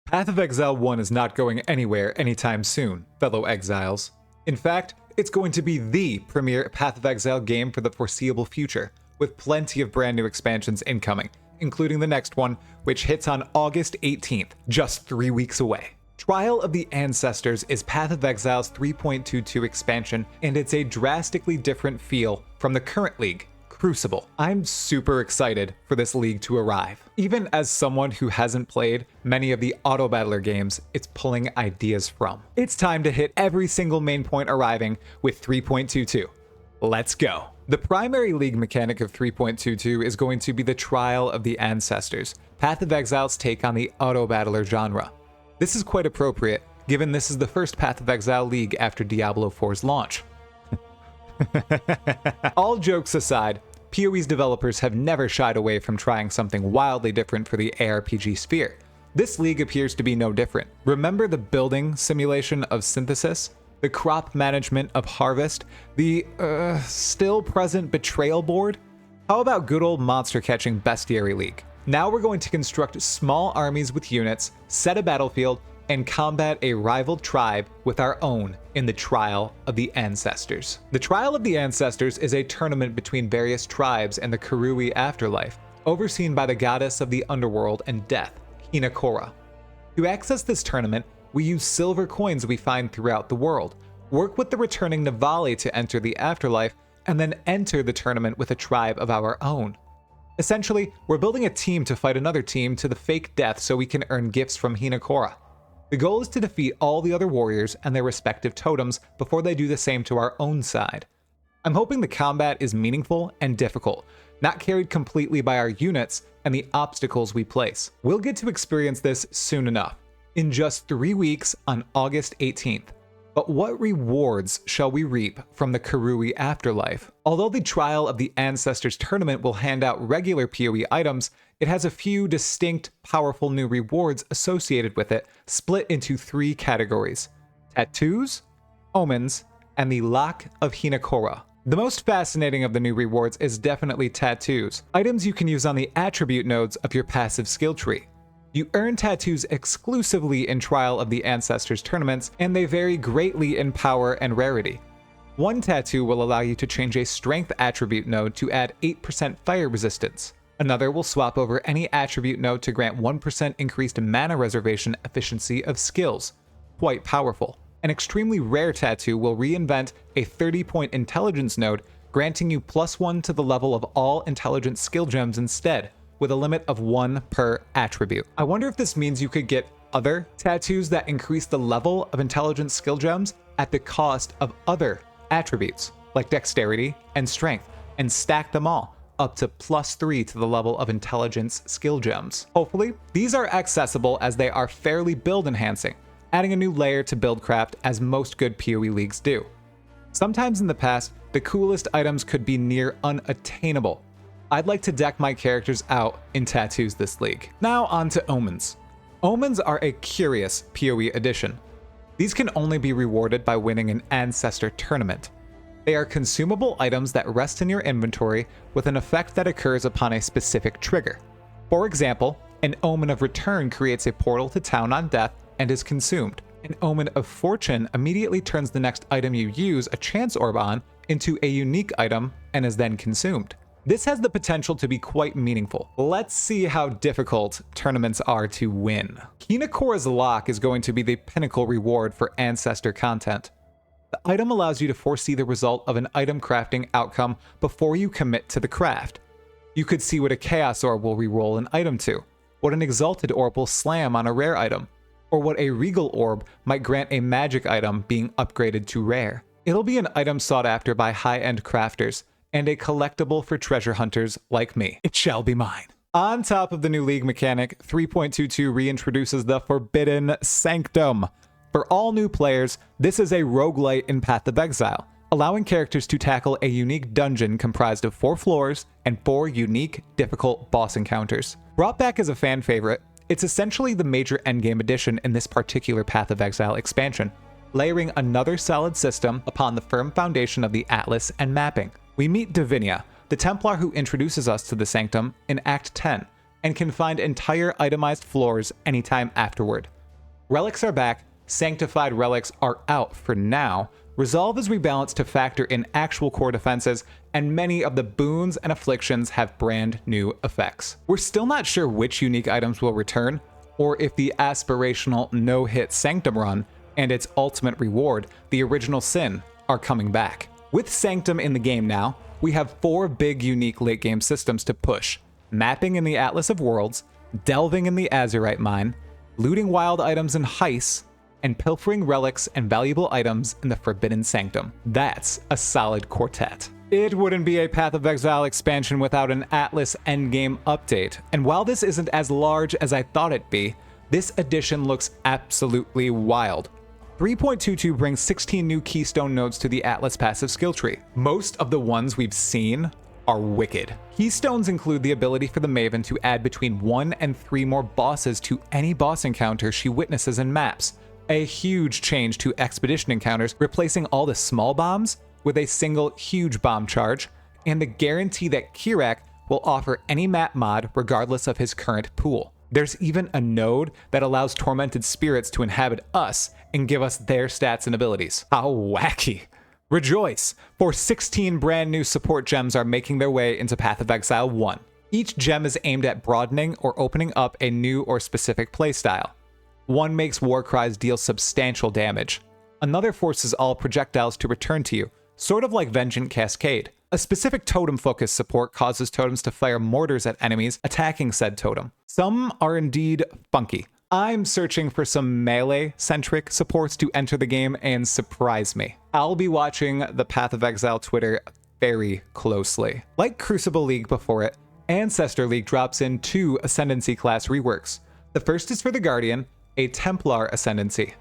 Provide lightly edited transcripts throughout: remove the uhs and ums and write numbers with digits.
Path of Exile 1 is not going anywhere anytime soon, fellow exiles. In fact, it's going to be the premier Path of Exile game for the foreseeable future, with plenty of brand new expansions incoming, including the next one, which hits on August 18th, just 3 weeks away. Trial of the Ancestors is Path of Exile's 3.22 expansion, and it's a drastically different feel from the current league, Crucible. I'm super excited for this league to arrive. Even as someone who hasn't played many of the autobattler games it's pulling ideas from. It's time to hit every single main point arriving with 3.22. Let's go. The primary league mechanic of 3.22 is going to be the Trial of the Ancestors, Path of Exile's take on the autobattler genre. This is quite appropriate, given this is the first Path of Exile league after Diablo 4's launch. All jokes aside, PoE's developers have never shied away from trying something wildly different for the ARPG sphere. This league appears to be no different. Remember the building simulation of Synthesis? The crop management of Harvest? The, still present Betrayal board? How about good old monster catching Bestiary League? Now we're going to construct small armies with units, set a battlefield, and combat a rival tribe with our own in the Trial of the Ancestors. The Trial of the Ancestors is a tournament between various tribes in the Karui afterlife, overseen by the goddess of the underworld and death, Hinekora. To access this tournament, we use silver coins we find throughout the world, work with the returning Navali to enter the afterlife, and then enter the tournament with a tribe of our own. Essentially, we're building a team to fight another team to the fake death so we can earn gifts from Hinekora. The goal is to defeat all the other warriors and their respective totems before they do the same to our own side. I'm hoping the combat is meaningful and difficult, not carried completely by our units and the obstacles we place. We'll get to experience this soon enough, in just 3 weeks on August 18th. But what rewards shall we reap from the Karui afterlife? Although the Trial of the Ancestors tournament will hand out regular PoE items, it has a few distinct, powerful new rewards associated with it, split into 3 categories: tattoos, omens, and the Lock of Hinekora. The most fascinating of the new rewards is definitely tattoos, items you can use on the attribute nodes of your passive skill tree. You earn tattoos exclusively in Trial of the Ancestors tournaments, and they vary greatly in power and rarity. One tattoo will allow you to change a strength attribute node to add 8% fire resistance. Another will swap over any attribute node to grant 1% increased mana reservation efficiency of skills. Quite powerful. An extremely rare tattoo will reinvent a 30-point intelligence node, granting you +1 to the level of all intelligence skill gems instead, with a limit of 1 per attribute. I wonder if this means you could get other tattoos that increase the level of intelligence skill gems at the cost of other attributes, like dexterity and strength, and stack them all up to +3 to the level of intelligence skill gems. Hopefully, these are accessible as they are fairly build enhancing, adding a new layer to buildcraft as most good PoE leagues do. Sometimes in the past, the coolest items could be near unattainable. I'd like to deck my characters out in tattoos this league. Now on to omens. Omens are a curious PoE addition. These can only be rewarded by winning an Ancestor tournament. They are consumable items that rest in your inventory with an effect that occurs upon a specific trigger. For example, an Omen of Return creates a portal to town on death and is consumed. An Omen of Fortune immediately turns the next item you use a chance orb on into a unique item and is then consumed. This has the potential to be quite meaningful. Let's see how difficult tournaments are to win. Hinekora's Lock is going to be the pinnacle reward for Ancestor content. The item allows you to foresee the result of an item crafting outcome before you commit to the craft. You could see what a Chaos Orb will reroll an item to, what an Exalted Orb will slam on a rare item, or what a Regal Orb might grant a magic item being upgraded to rare. It'll be an item sought after by high-end crafters, and a collectible for treasure hunters like me. It shall be mine. On top of the new league mechanic, 3.22 reintroduces the forbidden Sanctum. For all new players, this is a roguelite in Path of Exile, allowing characters to tackle a unique dungeon comprised of 4 floors and 4 unique, difficult boss encounters. Brought back as a fan favorite, it's essentially the major endgame addition in this particular Path of Exile expansion, layering another solid system upon the firm foundation of the Atlas and mapping. We meet Divinia, the Templar who introduces us to the Sanctum in Act 10, and can find entire itemized floors anytime afterward. Relics are back, sanctified relics are out for now, resolve is rebalanced to factor in actual core defenses, and many of the boons and afflictions have brand new effects. We're still not sure which unique items will return, or if the aspirational no-hit Sanctum run and its ultimate reward, the original Sin, are coming back. With Sanctum in the game now, we have 4 big unique late game systems to push: mapping in the Atlas of Worlds, delving in the Azurite Mine, looting wild items in heists, and pilfering relics and valuable items in the Forbidden Sanctum. That's a solid quartet. It wouldn't be a Path of Exile expansion without an Atlas endgame update, and while this isn't as large as I thought it'd be, this edition looks absolutely wild. 3.22 brings 16 new keystone nodes to the Atlas passive skill tree. Most of the ones we've seen are wicked. Keystones include the ability for the Maven to add between 1 and 3 more bosses to any boss encounter she witnesses in maps, a huge change to expedition encounters, replacing all the small bombs with a single huge bomb charge, and the guarantee that Kirak will offer any map mod regardless of his current pool. There's even a node that allows tormented spirits to inhabit us and give us their stats and abilities. How wacky. Rejoice, for 16 brand new support gems are making their way into Path of Exile 1. Each gem is aimed at broadening or opening up a new or specific playstyle. One makes Warcries deal substantial damage. Another forces all projectiles to return to you, sort of like Vengeant Cascade. A specific totem focus support causes totems to fire mortars at enemies attacking said totem. Some are indeed funky. I'm searching for some melee-centric supports to enter the game and surprise me. I'll be watching the Path of Exile Twitter very closely. Like Crucible League before it, Ancestor League drops in 2 Ascendancy class reworks. The first is for the Guardian, a Templar Ascendancy.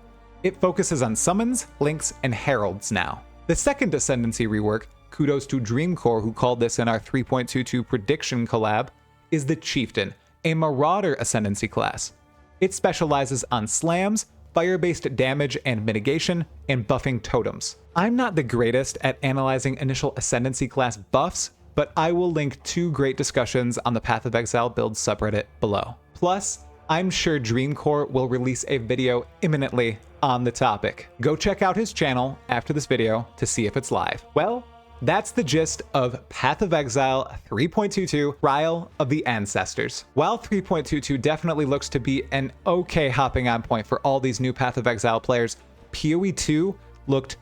It focuses on summons, links, and heralds now. The second Ascendancy rework, kudos to Dreamcore who called this in our 3.22 prediction collab, is the Chieftain, a Marauder Ascendancy class. It specializes on slams, fire-based damage and mitigation, and buffing totems. I'm not the greatest at analyzing initial Ascendancy class buffs, but I will link 2 great discussions on the Path of Exile build subreddit below. Plus, I'm sure Dreamcore will release a video imminently on the topic. Go check out his channel after this video to see if it's live. Well, that's the gist of Path of Exile 3.22, Trial of the Ancestors. While 3.22 definitely looks to be an okay hopping on point for all these new Path of Exile players, PoE 2 looked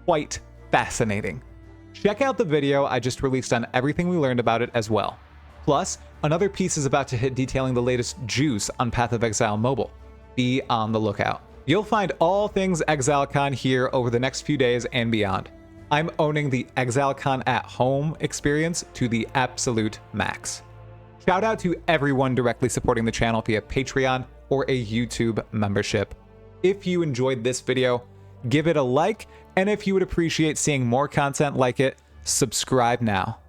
quite fascinating. Check out the video I just released on everything we learned about it as well. Plus, another piece is about to hit detailing the latest juice on Path of Exile Mobile. Be on the lookout. You'll find all things ExileCon here over the next few days and beyond. I'm owning the ExileCon at home experience to the absolute max. Shout out to everyone directly supporting the channel via Patreon or a YouTube membership. If you enjoyed this video, give it a like, and if you would appreciate seeing more content like it, subscribe now.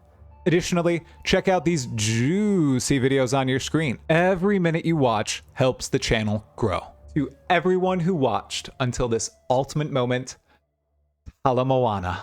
Additionally, check out these juicy videos on your screen. Every minute you watch helps the channel grow. To everyone who watched until this ultimate moment, Palamoana.